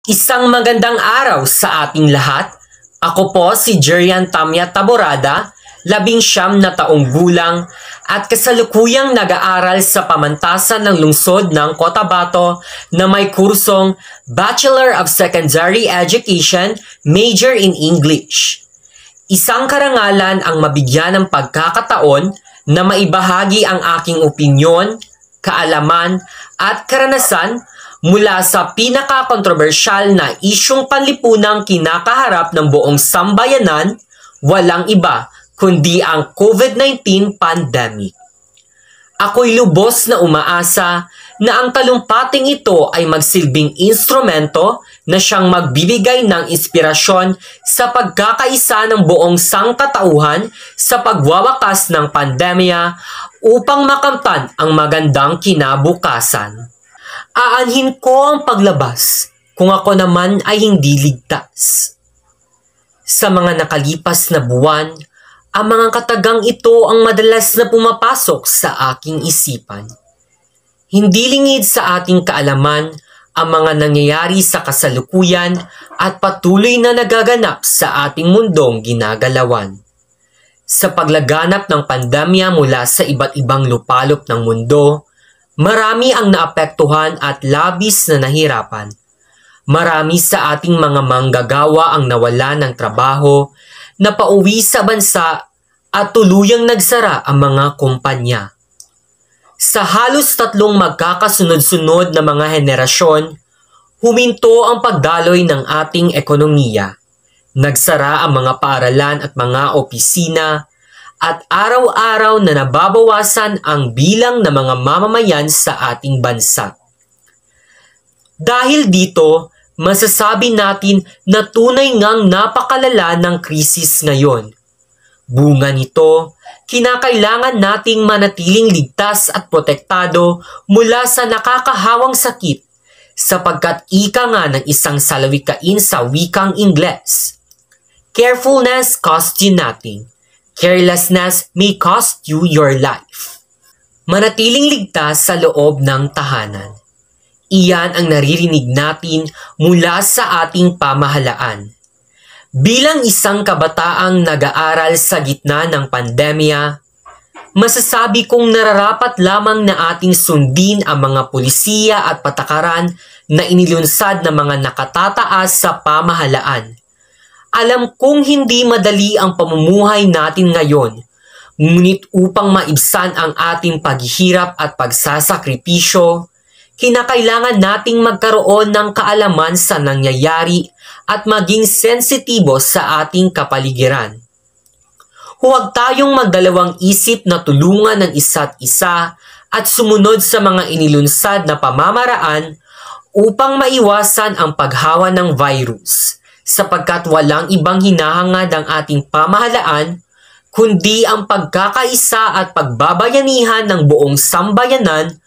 Isang magandang araw sa ating lahat. Ako po si Jerian Tamya Taborada, 19 na taong gulang at kasalukuyang nag-aaral sa pamantasan ng lungsod ng Cotabato na may kursong Bachelor of Secondary Education, Major in English. Isang karangalan ang mabigyan ng pagkakataon na maibahagi ang aking opinyon, kaalaman at karanasan mula sa pinaka-kontrobersyal na isyung panlipunang kinakaharap ng buong sambayanan, walang iba kundi ang COVID-19 pandemic. Ako'y lubos na umaasa na ang talumpating ito ay magsilbing instrumento na siyang magbibigay ng inspirasyon sa pagkakaisa ng buong sangkatauhan sa pagwawakas ng pandemya upang makamtan ang magandang kinabukasan. Aanhin ko ang paglabas kung ako naman ay hindi ligtas. Sa mga nakalipas na buwan, ang mga katagang ito ang madalas na pumapasok sa aking isipan. Hindi lingid sa ating kaalaman ang mga nangyayari sa kasalukuyan at patuloy na nagaganap sa ating mundong ginagalawan. Sa paglaganap ng pandemya mula sa iba't ibang lupalop ng mundo, marami ang naapektuhan at labis na nahirapan. Marami sa ating mga manggagawa ang nawalan ng trabaho, napauwi sa bansa at tuluyang nagsara ang mga kumpanya. Sa halos 3 magkakasunod-sunod na mga henerasyon, huminto ang pagdaloy ng ating ekonomiya. Nagsara ang mga paaralan at mga opisina, at araw-araw na nababawasan ang bilang ng mga mamamayan sa ating bansa. Dahil dito, masasabi natin na tunay ngang napakalala ng krisis ngayon. Bunga nito, kinakailangan nating manatiling ligtas at protektado mula sa nakakahawang sakit sapagkat ika nga ng isang salawikain sa wikang Ingles. Carefulness costs you nothing. Carelessness may cost you your life. Manatiling ligtas sa loob ng tahanan. Iyan ang naririnig natin mula sa ating pamahalaan. Bilang isang kabataang nag-aaral sa gitna ng pandemya, masasabi kong nararapat lamang na ating sundin ang mga pulisiya at patakaran na inilunsad ng mga nakatataas sa pamahalaan. Alam kong hindi madali ang pamumuhay natin ngayon, ngunit upang maibsan ang ating paghihirap at pagsasakripisyo, kinakailangan nating magkaroon ng kaalaman sa nangyayari at maging sensitibo sa ating kapaligiran. Huwag tayong magdalawang isip na tulungan ng isa't isa at sumunod sa mga inilunsad na pamamaraan upang maiwasan ang paghawa ng virus, sapagkat walang ibang hinahangad ang ating pamahalaan kundi ang pagkakaisa at pagbabayanihan ng buong sambayanan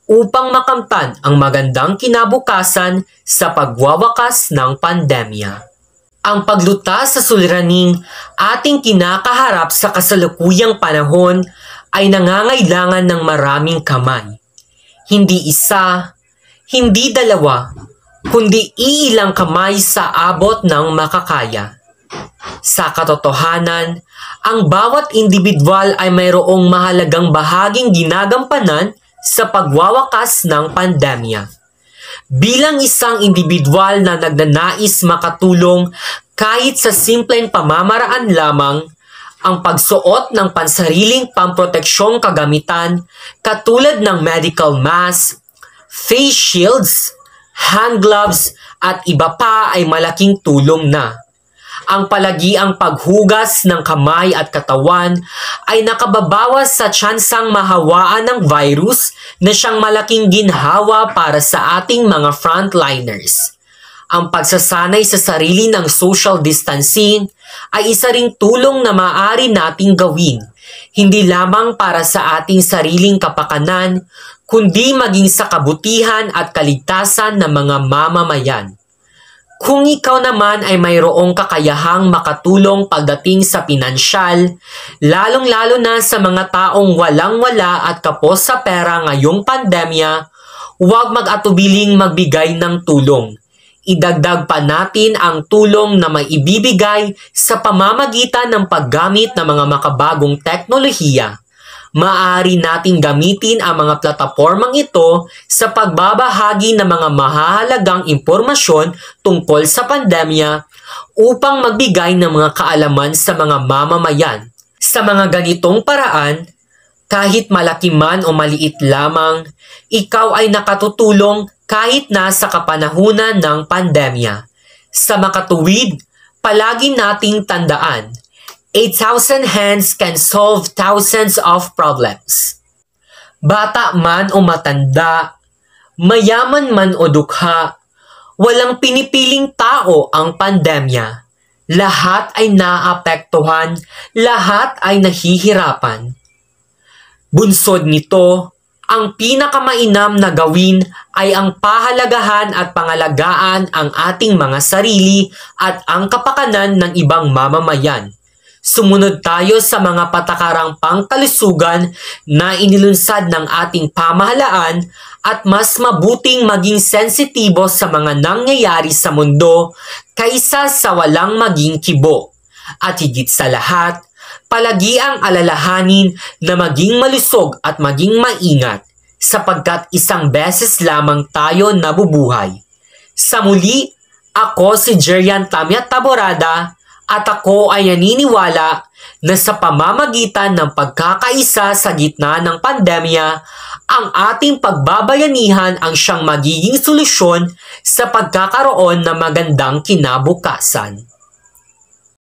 upang makamtan ang magandang kinabukasan sa pagwawakas ng pandemya. Ang paglutas sa suliraning ating kinakaharap sa kasalukuyang panahon ay nangangailangan ng maraming kamay. Hindi isa, hindi dalawa, kundi iilang kamay sa abot ng makakaya. Sa katotohanan, ang bawat individual ay mayroong mahalagang bahaging ginagampanan sa pagwawakas ng pandemya. Bilang isang individual na nagnanais makatulong kahit sa simpleng pamamaraan lamang, ang pagsuot ng pansariling pamproteksyong kagamitan katulad ng medical mask, face shields, hand gloves at iba pa ay malaking tulong na. Ang palagiang paghugas ng kamay at katawan ay nakababawas sa tsansang mahawaan ng virus na siyang malaking ginhawa para sa ating mga frontliners. Ang pagsasanay sa sarili ng social distancing ay isa ring tulong na maaari nating gawin, hindi lamang para sa ating sariling kapakanan, kundi maging sa kabutihan at kaligtasan ng mga mamamayan. Kung ikaw naman ay mayroong kakayahang makatulong pagdating sa pinansyal, lalong-lalo na sa mga taong walang-wala at kapos sa pera ngayong pandemya, huwag mag-atubiling magbigay ng tulong. idagdag pa natin ang tulong na maibibigay sa pamamagitan ng paggamit ng mga makabagong teknolohiya. Maaari natin gamitin ang mga platapormang ito sa pagbabahagi ng mga mahahalagang impormasyon tungkol sa pandemya upang magbigay ng mga kaalaman sa mga mamamayan. Sa mga ganitong paraan, kahit malaki man o maliit lamang, ikaw ay nakatutulong kahit na sa kapanahunan ng pandemya. Sa makatuwid, palagi nating tandaan, 8,000 hands can solve thousands of problems. Bata man o matanda, mayaman man o dukha, walang pinipiling tao ang pandemya. Lahat ay naapektuhan, lahat ay nahihirapan. Bunsod nito, ang pinakamainam na gawin ay ang pahalagahan at pangalagaan ang ating mga sarili at ang kapakanan ng ibang mamamayan. Sumunod tayo sa mga patakarang pangkalusugan na inilunsad ng ating pamahalaan at mas mabuting maging sensitibo sa mga nangyayari sa mundo kaysa sa walang maging kibo. At higit sa lahat, palagi ang alalahanin na maging malusog at maging maingat sapagkat isang beses lamang tayo nabubuhay. Sa muli, ako si Jerian Tamya Taborada at ako ay naniniwala na sa pamamagitan ng pagkakaisa sa gitna ng pandemya, ang ating pagbabayanihan ang siyang magiging solusyon sa pagkakaroon ng magandang kinabukasan.